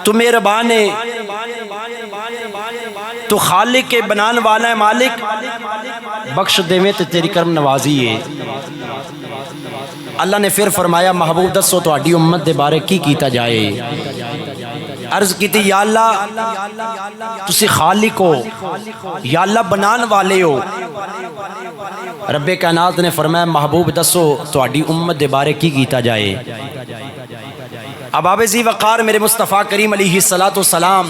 تو مہربان ہے، تو خالق کے بنان والا ہے مالک، بخش دیویں تے تیری کرم نوازی ہے۔ اللہ نے پھر فرمایا محبوب دسو تہاڈی امت دے بارے کی کیتا جائے؟ عرض کیتی یا اللہ تسی خالق ہو، یا اللہ بنان والے ہو۔ رب کائنات نے فرمایا محبوب دسو تہاڈی امت دے بارے کی کیتا جائے؟ اب آپ ذی وقار میرے مصطفیٰ کریم علیہ السلام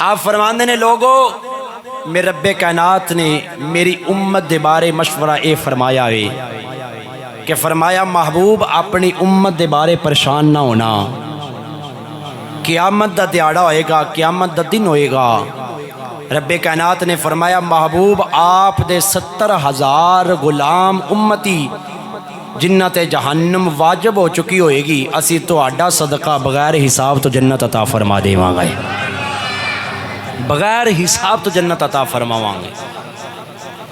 آپ فرماندے نے لوگو میرے رب کائنات نے میری امت دے بارے مشورہ اے فرمایا ہے کہ فرمایا محبوب اپنی امت دے بارے پریشان نہ ہونا، قیامت دا دیہڑا ہوئے گا، قیامت دا دن ہوئے گا۔ رب کائنات نے فرمایا محبوب آپ دے 70,000 غلام امتی جنت جہنم واجب ہو چکی ہوئے گی، اسی تو آڈا صدقہ بغیر حساب تو جنت عطا فرما دے وہاں گئے، بغیر حساب تو جنت عطا فرما وہاں گئے۔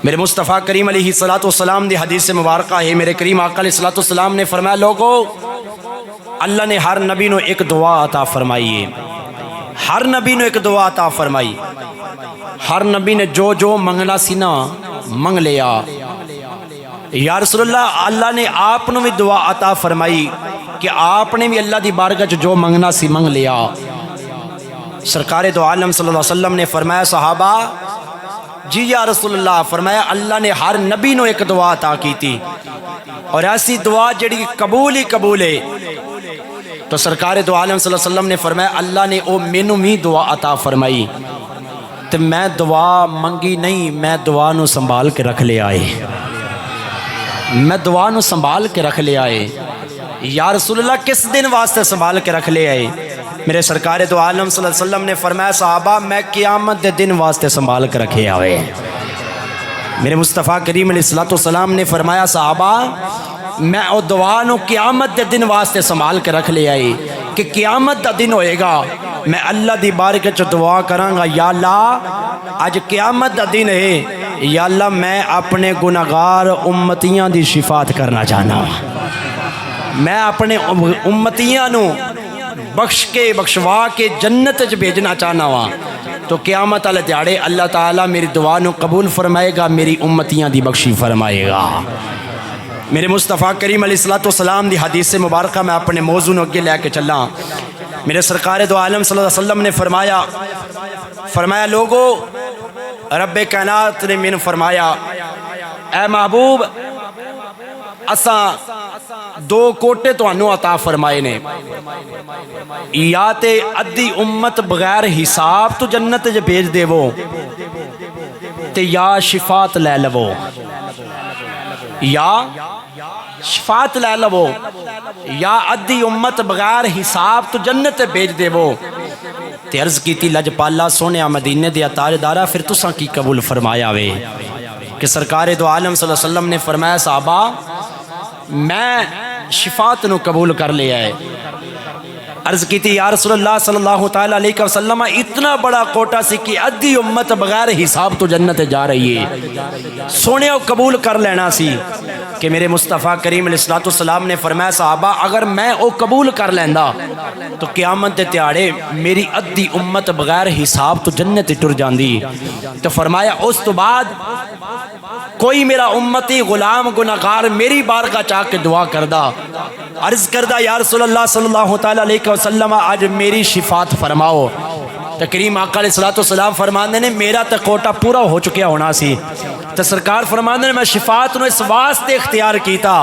میرے مصطفیٰ کریم علیہ السلام دی حدیث مبارکہ ہے، میرے کریم آقا علیہ السلام نے فرمایا لوگو اللہ نے ہر نبی نو ایک دعا عطا فرمائی ہے، ہر نبی نو ایک دعا عطا فرمائی، ہر نبی نے جو جو منگنا سی نا منگ لیا۔ یا رسول اللہ اللہ نے آپ نو بھی دعا عطا فرمائی کہ آپ نے بھی اللہ دی بارگاہ جو منگنا سی منگ لیا۔ سرکار دو عالم صلی اللہ علیہ وسلم نے فرمایا صحابہ جی یا رسول اللہ، فرمایا اللہ نے ہر نبی نو ایک دعا عطا کی تھی اور ایسی دعا جڑی قبول ہی قبول ہے۔ تو سرکار دو عالم صلی اللہ علیہ وسلم نے فرمایا اللہ نے او مینوں بھی دعا عطا فرمائی تو میں دعا منگی نہیں، میں دعا نو سنبھال کے رکھ لے آئے، میں دعا نو سنبھال کے رکھ لے آئے۔ یا رسول اللہ کس دن واسطے سنبھال کے رکھ لے آئے؟ میرے سرکار دو عالم صلی اللہ علیہ وسلم نے فرمایا صحابہ میں قیامت دے دن واسطے سنبھال کے رکھے آئے۔ میرے مصطفیٰ کریم علیہ السلام نے فرمایا صحابہ میں او دعا نو قیامت دے دن واسطے سنبھال کے رکھ لے آئی کہ قیامت دا دن ہوئے گا میں اللہ دی بارگاہ چ دعا کراں گا یا اللہ آج قیامت دا دن ہے، یا اللہ میں اپنے گناہگار امتیاں دی شفاعت کرنا چاہنا، میں اپنے امتیاں نو بخش کے بخشوا کے جنت چ بھیجنا چاہنا وا۔ تو قیامت والے دیہڑے اللہ تعالیٰ میری دعا نو قبول فرمائے گا، میری امتیاں دی بخشی فرمائے گا۔ میرے مصطفیٰ کریم علیہ السلام دی حدیث مبارکہ میں اپنے موضوع نو اگے لے کے چلا۔ میرے سرکار دو عالم صلی اللہ علیہ وسلم نے فرمایا لوگو رب کائنات نے مین فرمایا اے محبوب اساں دو کوٹے تو انو عطا فرمائے نے، یا تے ادھی امت بغیر حساب تو جنت جو بھیج دے وہ تے یا شفاعت لے لو، یا شفاعت لے لو، یا ادھی امت بغیر حساب تو جنت بھیج دے وہ۔ تے عرض کی تھی لجپالا سونے مدینے دیا تاجدارا پھر تساں کی قبول فرمایا وے؟ کہ سرکار دو عالم صلی اللہ علیہ وسلم نے فرمایا صحابہ میں شفاعت نو قبول کر لیا ہے۔ عرض کی تھی یا رسول اللہ صلی اللہ تعالیٰ علیہ وسلم اتنا بڑا کوٹا سی کہ ادھی امت بغیر حساب تو جنت جا رہی ہے، سونے قبول کر لینا سی۔ کہ میرے مصطفیٰ کریم علیہ السلام نے فرمایا صحابہ اگر میں او قبول کر لیندا تو قیامت دے تیاڑے میری ادھی امت بغیر حساب تو جنت ٹر جاندی۔ تو فرمایا اس تو بعد کوئی میرا امتی غلام گناہگار میری بارگاہ چاہ کے دعا کردہ، عرض کردہ یا رسول اللہ صلی اللہ تعالیٰ علیہ وسلم آج میری شفاعت فرماؤ۔ تو کریم آقا علیہ السلام فرماندے نے میرا تو کوٹا پورا ہو چکیا ہونا سی۔ تو سرکار فرماندے نے میں شفاعت نو اس واسطے اختیار کیتا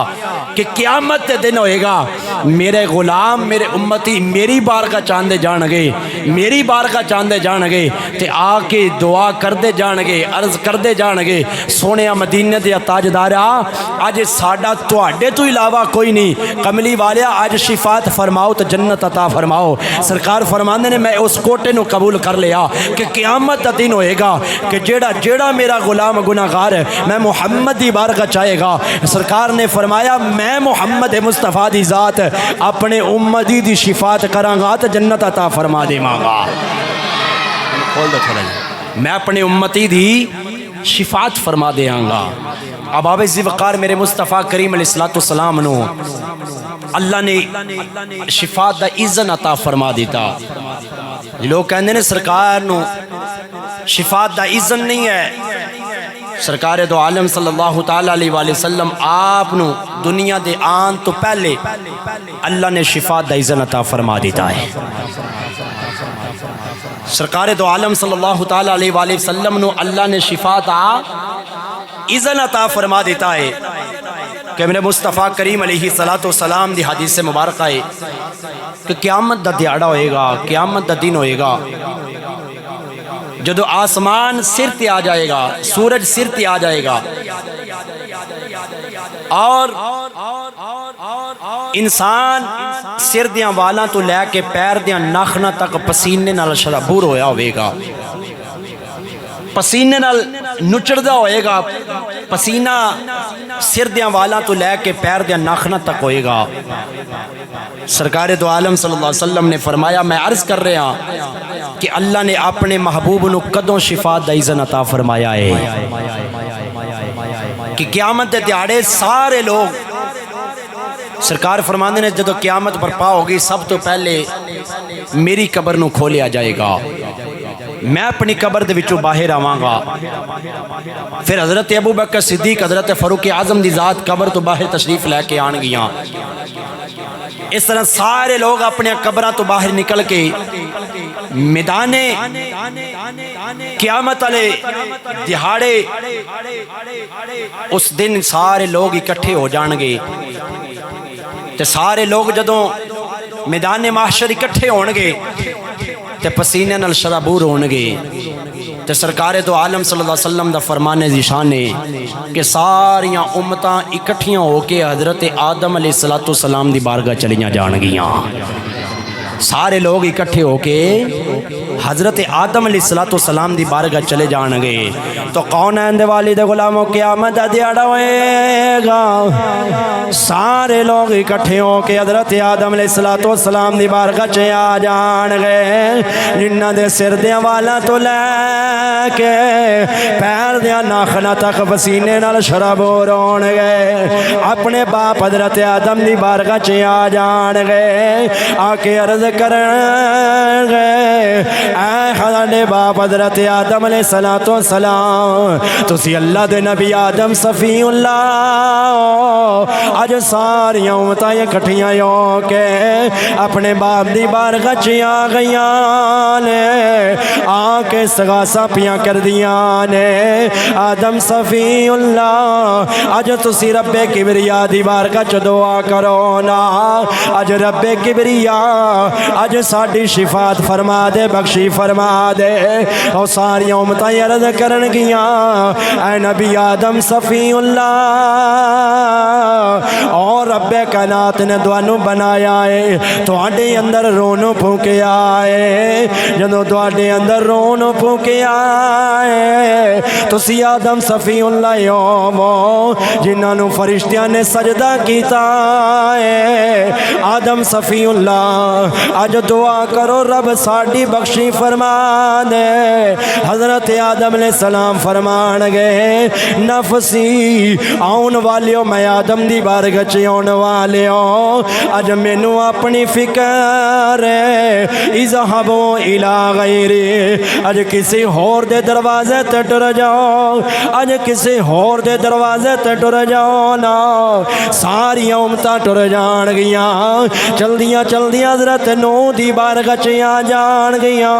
کہ قیامت دے دن ہوئے گا میرے غلام میرے امتی میری بارگاہ چاندے جان گے، میری بارگاہ چاندے جان گے تے آ کے دعا کردے جان گے، عرض کردے جان گے سونے مدینے دے تاجدارا آج ساڈا تواڈے تو علاوہ کوئی نہیں، کملی والیا آج شفاعت فرماؤ تو جنت عطا فرماؤ۔ سرکار فرماندے نے میں اس کوٹے نو قبول کر لیا کہ قیامت دا دن ہوئے گا کہ جیڑا میرا غلام گناہگار ہے میں محمد دی بارگاہ چاہے گا۔ سرکار نے فرمایا میں محمد مصطفیٰ دی ذات اپنے امتی دی شفاعت کراں گا تو جنت عطا فرما دے مانگا۔ میں اپنے امتی دی شفاعت فرما دیاں گا۔ اب آپ ذوالفقار میرے مصطفیٰ کریم علیہ السلام نو اللہ نے شفاعت دا اذن عطا فرما دیتا۔ لوگ کہندے نے سرکار نو شفاعت دا اذن نہیں ہے، سرکار دو عالم صلی اللہ تعالی علیہ وآلہ وسلم آپ نو دنیا دے آن تو پہلے اللہ نے شفاعت دا اذن عطا فرما دیتا ہے۔ سرکار دو عالم صلی اللہ تعالی علیہ وآلہ وسلم نو اللہ نے شفاعت اذن عطا فرما دیتا ہے کہ میرے مصطفیٰ کریم علیہ السلام دی حدیث مبارکہ ہے کہ قیامت دا دیہڑا ہوئے گا، قیامت دا دن ہوئے گا جدو آسمان سر تے آ جائے گا، سورج سر تے آ جائے گا اور انسان سر دیاں والاں تو لے کے پیر دیاں ناخناں تک پسینے نال شرابور ہویا ہوئے گا، پسینے نال نچڑدا ہوئے گا، پسینہ سر دیاں والاں تو لے کے پیر دیاں ناخناں تک ہوئے گا۔ سرکار دو عالم صلی اللہ علیہ وسلم نے فرمایا میں عرض کر رہا ہوں کہ اللہ نے اپنے محبوب نو کدوں شفاعت دا اذن عطا فرمایا ہے کہ قیامت دے دیہاڑے سارے لوگ سرکار فرماندے نے جدو قیامت برپا ہوگی سب تو پہلے میری قبر نو کھولیا جائے گا، میں اپنی قبر دے وچوں باہر آواں گا، پھر حضرت ابو بکر صدیق حضرت فاروق اعظم دی ذات قبر تو باہر تشریف لے کے آن گیاں۔ اس طرح سارے لوگ اپنے قبراں تو باہر نکل کے میدان قیامت والے دہاڑے اس دن سارے لوگ اکٹھے ہو جان گے تے سارے لوگ جدوں میدان محشر اکٹھے ہون گے تے پسینے نال شرابور ہون گے تے سرکار تو عالم صلی اللہ علیہ وسلم دا فرمان ذیشان ہے کہ ساریاں امتاں اکٹھیاں ہو کے حضرت آدم علیہ السلام دی بارگاہ چلیاں جان گیاں، سارے لوگ اکٹھے ہو کے حضرت آدم علیہ السلام دی بارگاہ چلے جان گے تو کونین دے والد غلاموں قیامت دا دیہڑا ہوئے گا، سارے لوگ اکٹھے ہو کے حضرت آدم علیہ السلام دی بارگاہ چے آ جان گے، جنہ دے سر دیاں والا تو لے کے پیر دیاں ناخنا تک پسینے نال شرابور ہون گے، اپنے باپ حضرت آدم دی بارگاہ چے آ جان گے، آ کے عرض کریں گے اے حضرت باپ حضرت آدم علیہ السلام تسی اللہ دے نبی آدم صفی اللہ، اج ساری امتاں اکٹھیاں ہو کے اپنے باپ دی بارگاہ چ آ گئیاں نے، آ کے استغاثہ پیاں کر دیاں نے، آدم صفی اللہ اج تسی رب کبریا دی بارگاہ چ دعا کرو نا، اج رب کبریا اج ساڈی شفاعت فرما دے، بخشی فرما دے، او ساری امتاں عرض کرن گیاں اے نبی آدم صفی اللہ، اور رب کائنات نے تانوں بنایا ہے تواڈے اندر رونو پھونکیا ہے، جدوں تواڈے اندر رونو پھونکیا ہے تسی آدم صفی اللہ ہو جنہاں نوں فرشتیاں نے سجدہ کیتا ہے، آدم صفی اللہ اج دعا کرو رب ساڈی بخشی فرما دے، حضرت آدم علیہ السلام فرمان گے نفسی آن والیو میں آدم دی بارگاہ چ آن والیو اج مینوں اپنی فکر ہے، اذهبوا الی غیری اج کسی ہور دے دروازے تے ٹر جاؤ، اج کسی ہور دے دروازے تے ٹر جاؤ نا، ساری امتاں ٹر جان گیاں، چلدیاں چلدیاں حضرت نوح دی بارگاہ چ آ جان گیاں،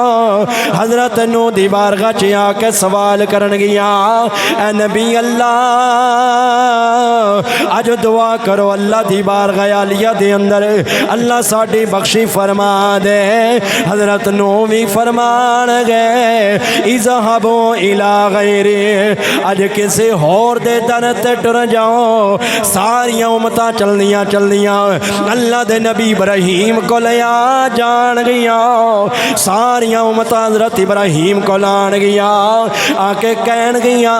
حضرت نوح دی بارگاہ چ آ کے سوال کرن گیاں اے نبی اللہ اج دعا کرو اللہ دی بارگاہ عالیہ دے اندر اللہ ساڈی بخشی فرما دے، حضرت نوح بھی فرمان گئے اذهبوا الی غیری اج کسی ہور دے در تے ٹر جاؤ، ساری امتاں چلدیاں چلدیاں اللہ دے نبی ابراہیم کو لیا جان گیا ساریاں امتاں حضرت ابراہیم کو لان گیا آ کے کہن گیا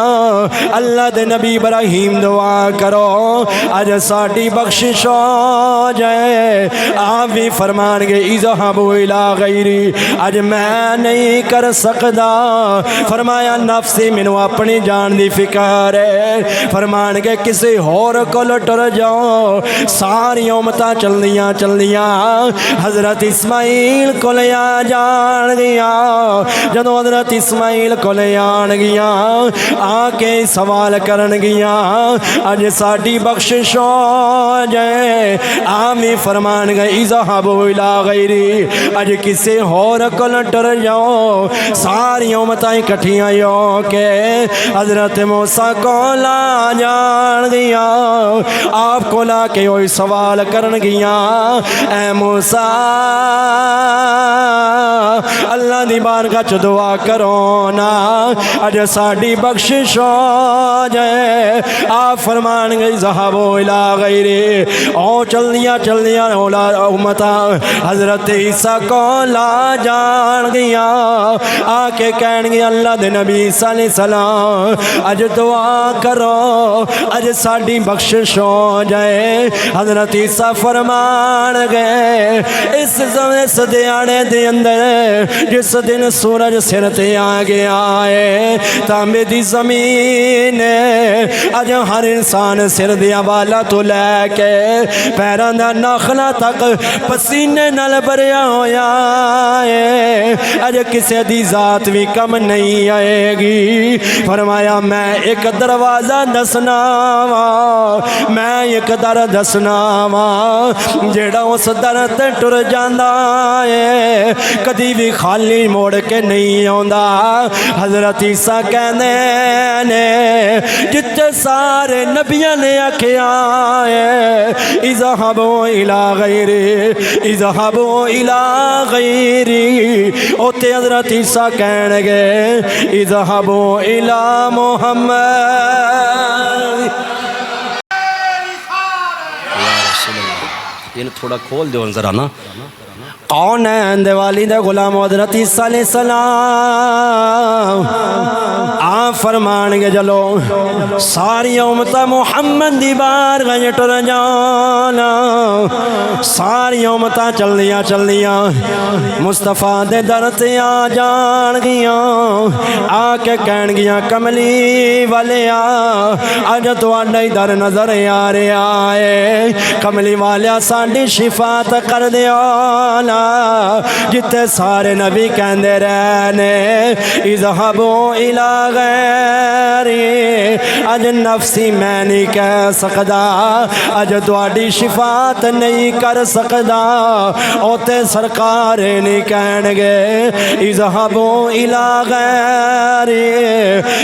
اللہ دے نبی ابراہیم دعا کرو اج ساڈی بخشش ہو جائے آپ بھی فرمان گے اذهبوا الى غیری اج میں نہیں کر سکدا فرمایا نفسی مینوں اپنی جان دی فکر ہے فرمان گے کسی ہور کول ٹر جاؤ ساری امتاں چلدیاں چلدیاں حضرت اسماعیل کول آ جان گیا جدوں حضرت اسماعیل کول آن گیا آ کے سوال کرن گیا اج ساڈی بخشش ہو جائے آمی فرمان گئے اذهبوا الى غیری اج کسی ہور کول ٹر جاؤ ساری امتاں اکٹھیاں ہو کے حضرت موسیٰ کو لا جان گیا آپ کو لا کے ہوئی سوال کرن گیا اے موسیٰ اللہ دی بارگاہ چ دعا کرو نا اج ساڈی بخشش ہو جائے آپ فرمان گئی اذهبوا الى غیری او چلدیاں چلدیاں امتاں حضرت عیسیٰ کو لا جان گیا آ کے کہن گیا اللہ دے نبی عیسیٰ علیہ السلام اج دعا کرو اج ساڈی بخشش ہو جائے حضرت عیسیٰ فرمان گئے اس دیانے دے اندر جس دن سورج سر تے آ گیا ہے تانبے دی زمین اج ہر انسان سر دیا والا تو لے کے پیراں دا ناخنا تک پسینے نال بھریا ہویا ہے اج کسے دی ذات بھی کم نہیں آئے گی فرمایا میں ایک دروازہ دسنا وا میں ایک در دسنا وا جیڑا اس در تے ٹر جاندا ہے کدی بھی خالی موڑ کے نہیں آندا حضرت عیسیٰ کہندے نے جتے سارے نبیاں نے آکھیا ہے اذهبوا الى غیری اذهبوا الى غیری اوتے حضرت عیسیٰ کہن گے اذهبوا الى محمد یا رسول اللہ یہ تھوڑا کھول دو ذرا نا کون ہے اندے والد غلام حضرت عیسیٰ علیہ السلام آپ فرمان گے جلو ساری امتہ محمد دی بارگاہ ٹر جانا ساری امتہ چل دیاں مصطفیٰ دے در تے آ جان گیاں آ کے کہن گیاں کملی والیا اج تواڈا ہی در نظر آ رہا ہے کملی والیا ساڈی شفاعت کر دیو جتے سارے نبی کہندے رہنے اذهبوا الى غیری اج نفسی میں نہیں کہہ سکدا اج تواڈی شفاعت نہیں کر سکدا اوتے سرکار نہیں کہن گے اذهبوا الى غیری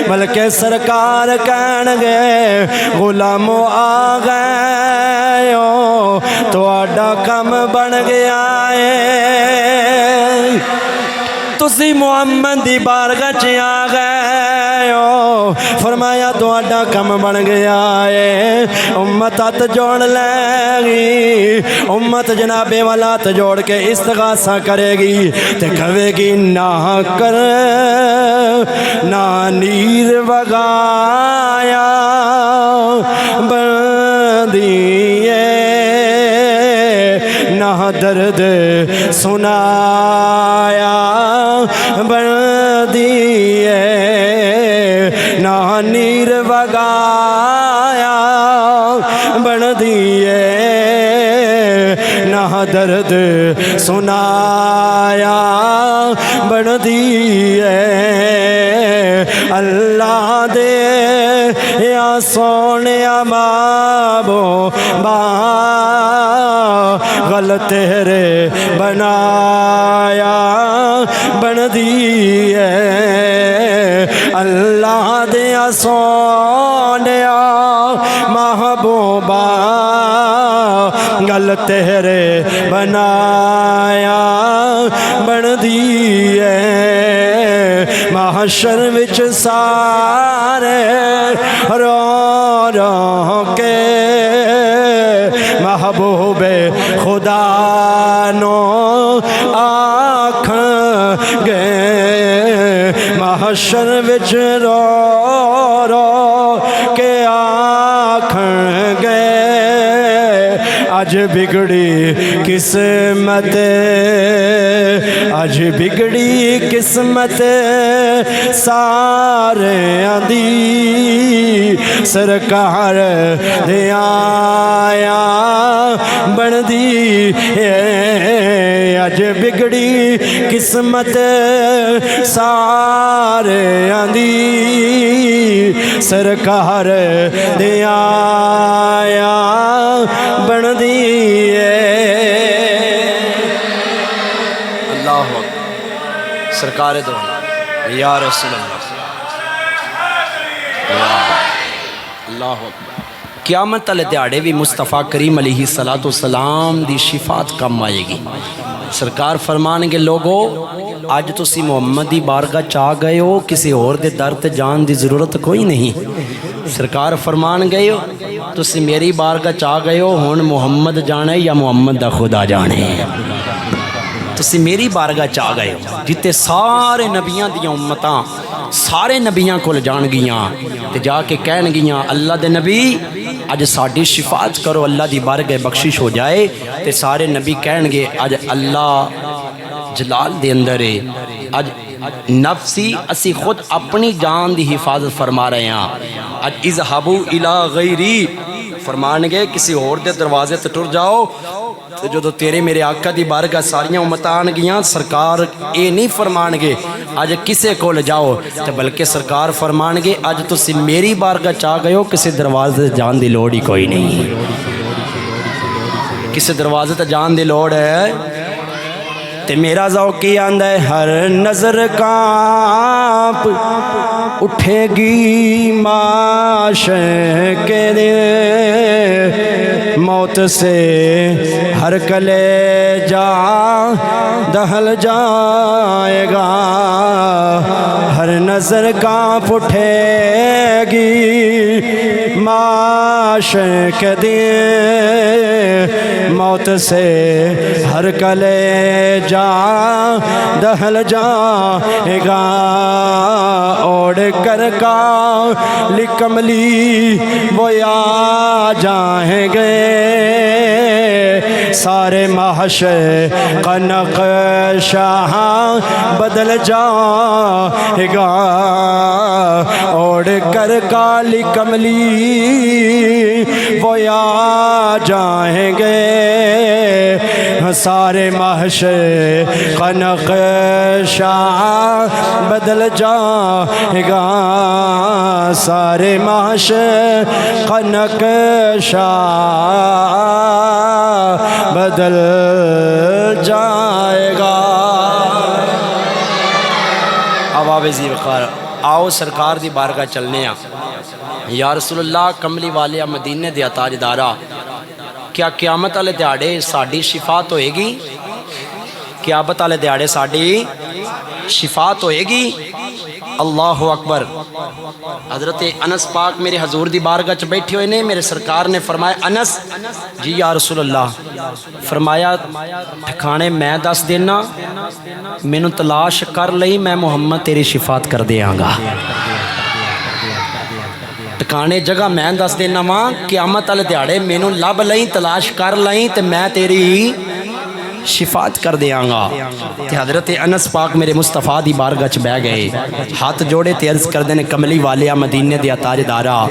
بلکہ سرکار کہن گے غلامو آ گئے ہو تواڈا کم بن گیا ہے تسی محمد دی بارگاہ چ آ گئے ہو فرمایا تہاڈا کم بن گیا ہے امت ہاتھ جوڑ لے گی امت جناب والا ہاتھ جوڑ کے استغاثہ کرے گی تے کہے گی نہ کر نہ نیر وگایا بندیے نہ درد سنایا بندیے نہ نیر وگایا بندیے نہ درد سنایا بندیے اللہ دے یا سونیا بابو با غلط تیرے بنایا بن دیے اللہ دیا سونیا محبوبہ گل تیرے بنایا بن دیے محشر وچ سارے رو رو کے محبوب خدا نو آکھن گے محشر وچ رو رو کے آکھن گے اج بگڑی قسمت اج بگڑی قسمت سارے دی سرکار دے آیا بن دی اج بگڑی قسمت سارے دی سرکار دے آیا بن دی اللہ سرکار دو یا رسول اللہ اللہ اکبر قیامت والے دیہڑے بھی مصطفیٰ کریم علیہ السلام دی شفاعت کم آئے گی سرکار فرمان گے لوگو اج تسی محمد دی بارگاہ چاہ گئے ہو کسی اور دے در تے جان دی ضرورت کوئی نہیں سرکار فرمان گئے ہو تسی میری بارگاہ چاہ گئے ہو ہن محمد جانے یا محمد دا خدا جانے تسی میری بارگاہ چاہ گئے ہو جتے سارے نبیاں دیاں امتاں سارے نبیاں کول جان گیاں تے جا کے کہن گیاں اللہ دے نبی اج ساڈی شفاعت کرو اللہ دی بارگاہ بخشش ہو جائے تے سارے نبی کہن گے اج اللہ جلال دے اندر ہے اج نفسی اسی خود اپنی جان دی حفاظت فرما رہے ہیں اج اذهبوا الی غیری فرمان گے کسی اور دے دروازے تے ٹر جاؤ تے جو تیرے میرے آقا دی بارگاہ ساریاں امتاں آن گیاں سرکار اے نہیں فرمان گے اج کسے کول جاؤ تے بلکہ سرکار فرمان گے اج تسی میری بارگاہ چاہ گئے ہو کسی دروازے تے جان دی لوڑ ہی کوئی نہیں کسی دروازے تے جان دی لوڑ ہے تے میرا ذوقی آندا ہے ہر نظر کانپ اٹھے گی معاشقے دے موت سے ہر کلیجہ دہل جائے گا ہر نظر کانپ اٹھے گی معاشقے دے موت سے ہر کلیجہ دہل جائے گا اوڑ کر کالی کملی وہ آ جائیں گے سارے محشر کا نقشہ بدل جائے گا اوڑ کر کالی کملی وہ آ جائیں گے سارے محشر کا نقشہ بدل جائے گا سارے محشر کا نقشہ بدل جائے گا اب آویزی وقار آؤ سرکار دی بارگاہ چلنے ہیں یا رسول اللہ کملی والے مدینے دیا تاجدارا کیا قیامت والے دیہڑے ساڈی شفاعت ہوئے گی قیامت والے دیہڑے ساڈی شفاعت ہوئے گی اللہ اکبر حضرت انس پاک میرے حضور دی بارگاہ چ بیٹھے ہوئے نے میرے سرکار نے فرمایا انس جی یا رسول اللہ فرمایا ٹھکانے میں دس دینا مینوں تلاش کر لئی میں محمد تیری شفاعت کر دیاں گا ٹکانے جگہ میں دس دینا ماں قیامت والے دیہڑے مینوں لب لئی تلاش کر لئی تے میں تیری شفاعت کر دیاں گا تے حضرت انس پاک میرے مصطفیٰ دی بارگاہ چ بہ گئے ہاتھ جوڑے تے عرض کردے نے کملی والیا مدینے دیا تاجدارا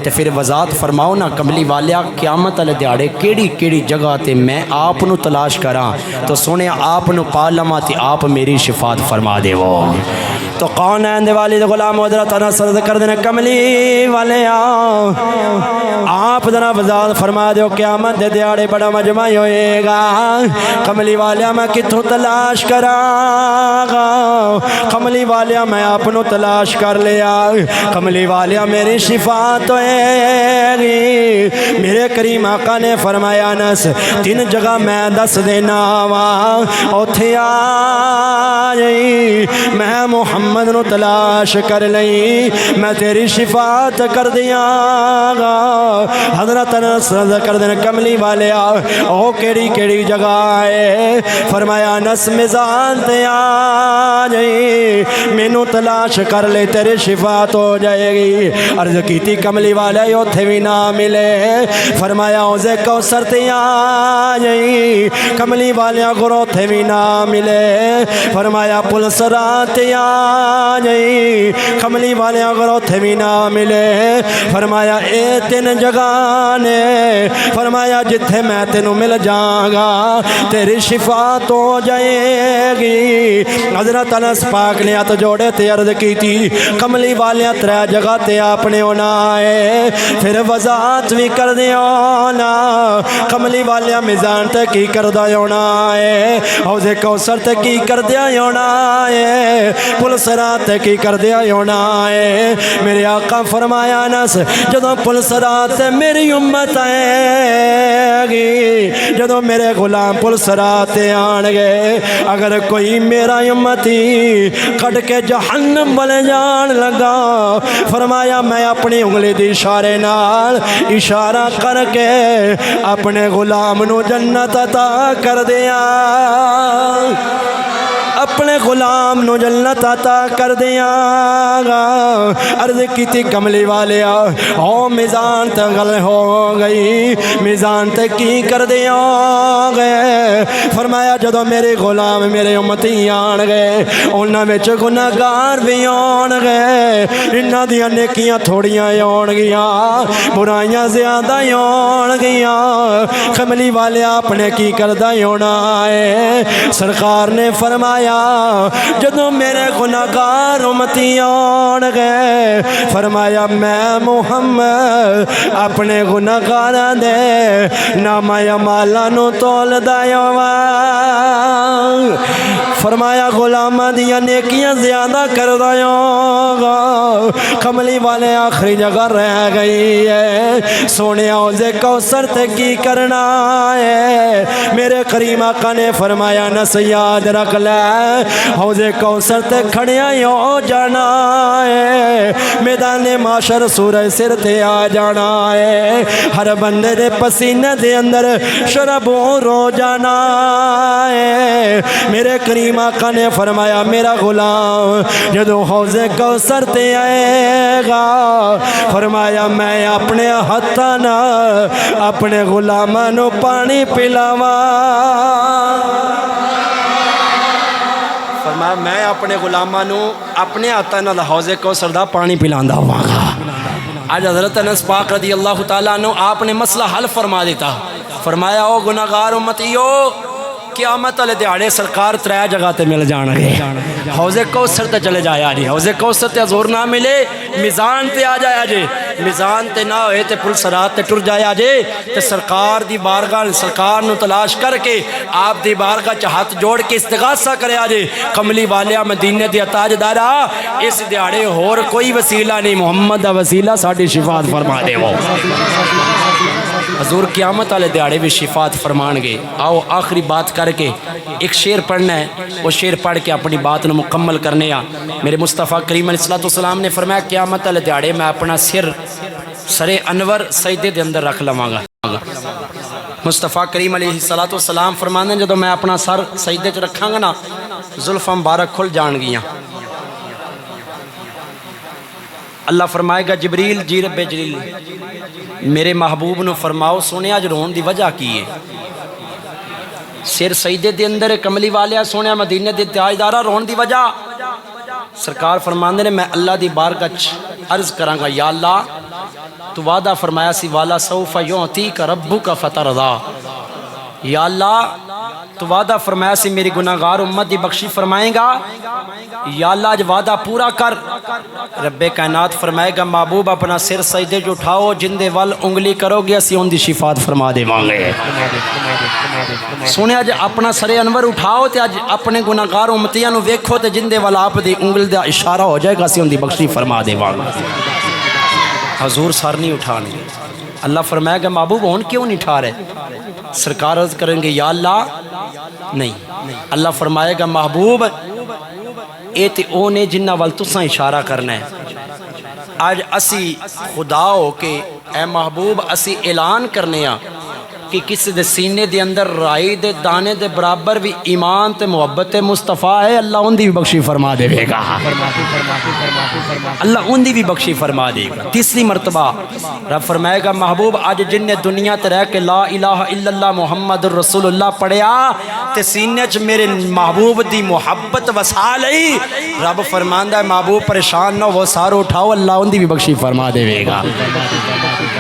تے پھر وضاحت فرماؤ نا کملی والیا قیامت والے دیہڑے کیڑی کیڑی جگہ تے میں آپ نو تلاش کراں تو سونے آپ نو پا لواں تے آپ میری شفاعت فرما دیو تو کون ہے اندے والی غلام حضرت انس عرض کردے نے کملی والیا آپ ذرا وضاحت فرما دیو قیامت دے دیہڑے بڑا مجمع ہوئے گا کملی والیا میں کتھوں تلاش کراں گا کملی والیا میں اپنو تلاش کر لیا کملی والیا میری شفاعت ہوئے گی میرے کریم آقا نے فرمایا انس 3 جگہ میں دس دینا وا اوتھے آئی میں محمد محمد نو تلاش کر لئی میں تیری شفاعت کر دیاں گا۔ حضرت انس ذکر دن کملی والے او کیڑی کیڑی جگہ ہے؟ فرمایا انس میزان تے آ جائی مینوں تلاش کر لے تیری شفاعت ہو جائے گی۔ عرض کیتی کملی والے اوتھے بھی نہ ملے۔ فرمایا حوضے کوثر تے آ جائی کملی والے گرو تھے بھی نہ ملے۔ فرمایا پل صراط تے آ جائی کملی والے گرو تھے بھی نہ ملے۔ فرمایا اے تین جگہ نے فرمایا جتھے میں تینوں مل جاؤں گا تیری شفاعت ہو جائے گی۔ حضرت انس پاک نے ہاتھ جوڑے تے عرض کی تھی کملی والے ترے جگہ تے آپ نے ہونا ہے۔ پھر وضاحت بھی کر دیو نا کملی والے میزان تے کی کر دا ہونا ہے، حوض کوثر تے کی کر دیا ہونا ہے، پل صراط تے کی کر دیا ہونا ہے۔ میرے آقا فرمایا انس جدوں پل صراط تے میری امت آئے گی، جدوں میرے غلام پل صراط تے آن گے، اگر کوئی میرا امتی کٹ کے جہنم والے جان لگا، فرمایا میں اپنی انگلی دی اشارے نال اشارہ کر کے اپنے غلام نو جنت عطا کر دیا، اپنے غلام نو جنت عطا کر دیا گا۔ عرض کی تھی کملی والے او میزان تے گل ہو گئی، میزان تے کی کر دیا گئے۔ فرمایا جدو میرے غلام میرے امتی آن گئے انہاں وچ گناہگار بھی آن گئے، انہاں دیاں نیکیاں تھوڑیاں آن گیاں برائیاں زیادہ آن گیاں۔ کملی والے آپ نے کی کردہ ہونا ہے؟ سرکار نے فرمایا جدو میرے گناہگار امتی آن گئے، فرمایا میں محمد اپنے گناہگاراں دے نامہ اعمالاں نو تول دایاں، فرمایا غلاماں دیاں نیکیاں زیادہ کر دایاں گا۔ کملی والے آخری جگہ رہ گئی ہے، سونے حوض کوثر تے کی کرنا ہے؟ میرے کریم آقا نے فرمایا نس یاد رکھ لے حوض کوثر تے کھڑیاں ہو جانا ہے، میدان معاشر سورہ سر تے آ جانا ہے، ہر بندے دے پسینے دے اندر شرب رو جانا ہے۔ میرے کریم آقا نے فرمایا میرا غلام جدو حوض کوثر تے آئے گا، فرمایا میں اپنے ہاتھاں نال اپنے غلاماں نو پانی پلاواں، فرمایا میں اپنے غلاماں نو اپنے ہاتھاں نال حوض کوثر دا پانی پلاندا ہواں گا۔ آج حضرت انس پاک رضی اللہ تعالیٰ عنہ آپ نے مسئلہ حل فرما دیتا، فرمایا او گناہگار امتیو قیامت والے دیہاڑے سرکار ترے جگہ تے مل جان گے، حوض کوثر تے چلے جایا جی، حوض کوثر تے حضور نہ ملے میزان تے آ جایا جی، میزان تے نہ ہوئے تے پل صراط تے ٹر جایا جی، تے سرکار دی بارگاہ سرکار نو تلاش کر کے آپ دی بارگاہ چ ہاتھ جوڑ کے استغاثہ کریا جی۔ کملی والیا مدینے دے تاجدارا اس دیہاڑے ہور کوئی وسیلہ نہیں، محمد دا وسیلہ ساڈی شفاعت فرما دے وہ، حضور قیامت والے دیہاڑے بھی شفاعت فرمان گے۔ آؤ آخری بات کر کے ایک شعر پڑھنا ہے، وہ شعر پڑھ کے اپنی بات نو مکمل کرنے آ۔ میرے مصطفیٰ کریم علیہ السلام نے فرمایا قیامت والے دیہاڑے میں اپنا سر انور سجدے دے اندر رکھ لواں گا۔ مصطفیٰ کریم علیہ السلام فرماندے ہیں جدو میں اپنا سر سجدے چ رکھاں گا نا زلفاں مبارک کھل جان گیاں، اللہ فرمائے گا جبریل جی رب جلیل میرے محبوب نو فرماؤ سونے آج رون دی وجہ کی ہے؟ سر سجدے دے اندر کملی والیا سونے مدینے دے تاجدارا رون دی وجہ؟ سرکار فرماندے نے میں اللہ دی بارگاہ عرض کراں گا یا اللہ تو وعدہ فرمایا سی والا سوف یعطیک ربک فترضا، یا اللہ تو وعدہ فرمایا سی میری گناہگار امت دی بخشی فرمائیں گا، یا اللہ آج وعدہ پورا کر۔ رب کائنات فرمائے گا محبوب اپنا سر سجدے جو اٹھاؤ جن دے ول انگلی کرو گے اسی ان دی شفاعت فرما دے مانگے۔ سونے آج اپنا سر انور اٹھاؤ تے آج اپنے گناہگار امتیاں نو ویکھو تے جن دے ول آپ دی انگل دا اشارہ ہو جائے گا اسی ان دی بخشی فرما دے مانگے۔ حضور سر نہیں اٹھانے، اللہ فرمائے گا محبوب ہون کیوں نہیں اٹھا رہے؟ سرکار عرض کریں گے یا اللہ نہیں، اللہ فرمائے گا محبوب اے تے او نے جنہ وال تساں اشارہ کرنا ہے. آج اسی خدا ہو کے اے محبوب اسی اعلان کرنے ہاں کہ کسی دے سینے دے اندر رائی دے دانے دے برابر بھی ایمان تے محبت مصطفیٰ ہے، اللہ ان دی بھی بخشی فرما دے گا. اللہ ان دی بھی بخشی فرما دے گا. تیسری مرتبہ رب فرمائے گا محبوب آج جن نے دنیا تے رہ کے لا الہ الا اللہ محمد رسول اللہ پڑھیا تے سینے چ میرے محبوب دی محبت وسا لئی، رب فرماندا ہے محبوب پریشان نہ ہو، سارو اٹھاؤ، اللہ ان دی بھی بخشی فرما دے گا.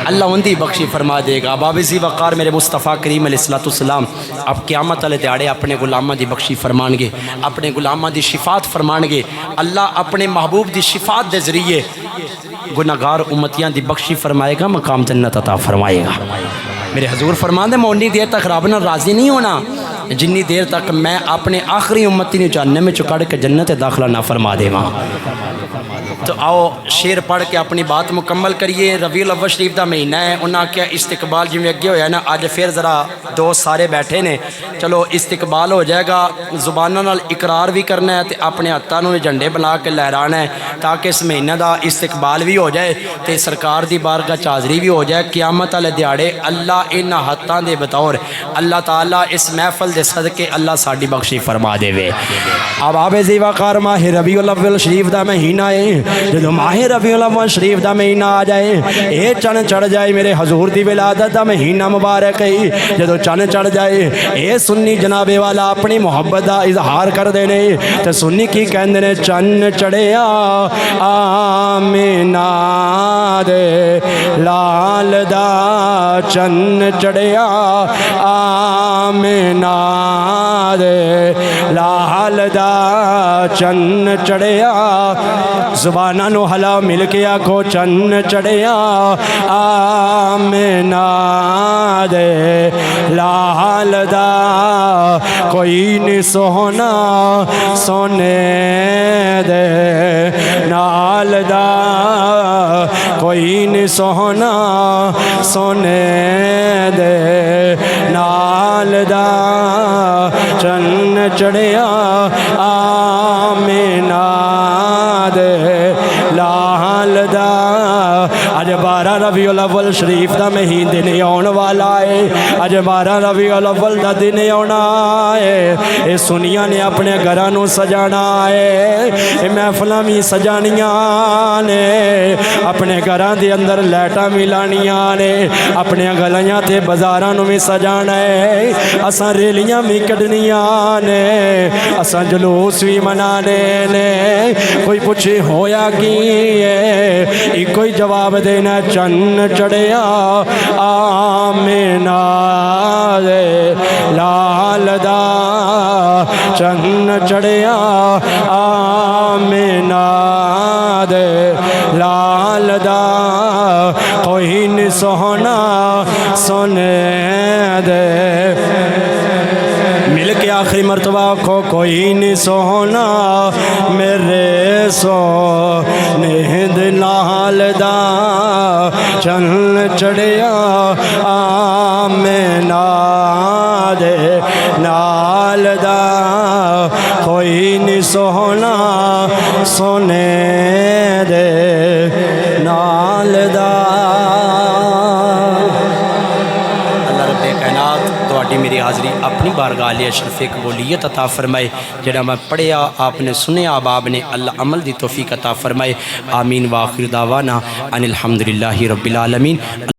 اللہ ان دی بخشی فرما دے گا. باب ذی وقار میرے مصطفیٰ کریم علیہ السلام اب قیامت والے دیہاڑے اپنے غلاماں دی بخشی فرمان گے، اپنے غلاماں دی شفاعت فرمان گے. اللہ اپنے محبوب دی شفاعت دے ذریعے گناہگار امتیاں دی بخشی فرمائے گا، مقام جنت عطا فرمائے گا. میرے حضور فرمان دے میں انی دیر تک رب نال راضی نہیں ہونا جنی دیر تک میں اپنے آخری امتی نے جہنم میں چکڑ کے جنت داخلہ نہ فرما دے ماں. تو آؤ شیر پڑھ کے اپنی بات مکمل کریے. ربیع الاول شریف دا مہینہ ہے، انہاں کیا استقبال جی میں اگے ہویا ہے نا، آج پھر ذرا دوست سارے بیٹھے نے، چلو استقبال ہو جائے گا. زبانوں نال اقرار بھی کرنا ہے تے اپنے ہاتھاں نوں جھنڈے بنا کے لہرانا ہے تاکہ اس مہینہ دا استقبال بھی ہو جائے تے سرکار دی بارگاہ چ حاضری بھی ہو جائے. قیامت والے دیہاڑے اللہ انہاں ہاتھاں دے بطور اللہ تعالیٰ اس محفل دے صدقے اللہ ساڈی بخشی فرما دے وے. اب باب ذی وقار ماہ ربیع الاول شریف دا مہینہ ہے. جدو ماہ ربیع الاول شریف دا مہینہ آ جائے، اے چن چڑھ جائے میرے حضور دی ولادت دا مہینہ مبارک ہے. جدو چن چڑھ جائے اے سنی جناب والا اپنی محبت دا اظہار کر دینے تے سنی کی کہندے نے چن چڑھیا آمینہ دے لال دا، چن چڑھیا آمینہ دے لال دا، چن چڑھیا زبانہ نو حلا مل کے آکھو چن چڑھیا آمینہ دے لال دا. کوئی نہیں سونا سونے دے نال دا، کوئی نہیں سونا سونے دے نال دا، چن چڑھیا آمینہ دے لال دا. اج 12 ربیع الاول شریف دا مہینہ دن آن والا ہے، اج 12 ربیع الاول دا دن آنا ہے. اے سنیاں نے اپنے گھراں نوں سجانا ہے، اے محفلاں بھی سجانیاں نے، اپنے گھراں دے اندر لائٹاں بھی لانیاں نے، اپنے گلیاں تے بازاراں نوں بھی سجانا ہے. اساں ریلیاں بھی کڈنیاں نے، اساں جلوس بھی منانے نے. کوئی پوچھے ہویا کی ہے، ایک کوئی جواب دینا چن چڑھیا آمینہ دے لال دا، چن چڑھیا آمینہ دے لال دا. کوئی نہیں سونا سونے دے. مل کے آخری مرتبہ کو کوئی نہیں سونا میرے سونے دے لال دا، چن چڑھیا آمینہ دے نال دا. کوئی نہیں سونا سونے دے نال دا. میری حاضری اپنی بارگاہ علی اشرف قبولیت عطا فرمائے. جڑا میں پڑھیا آپ نے سنیا اب نے اللہ عمل دی توفیق عطا فرمائے. آمین. وآخر دعوانا ان الحمدللہ رب العالمین.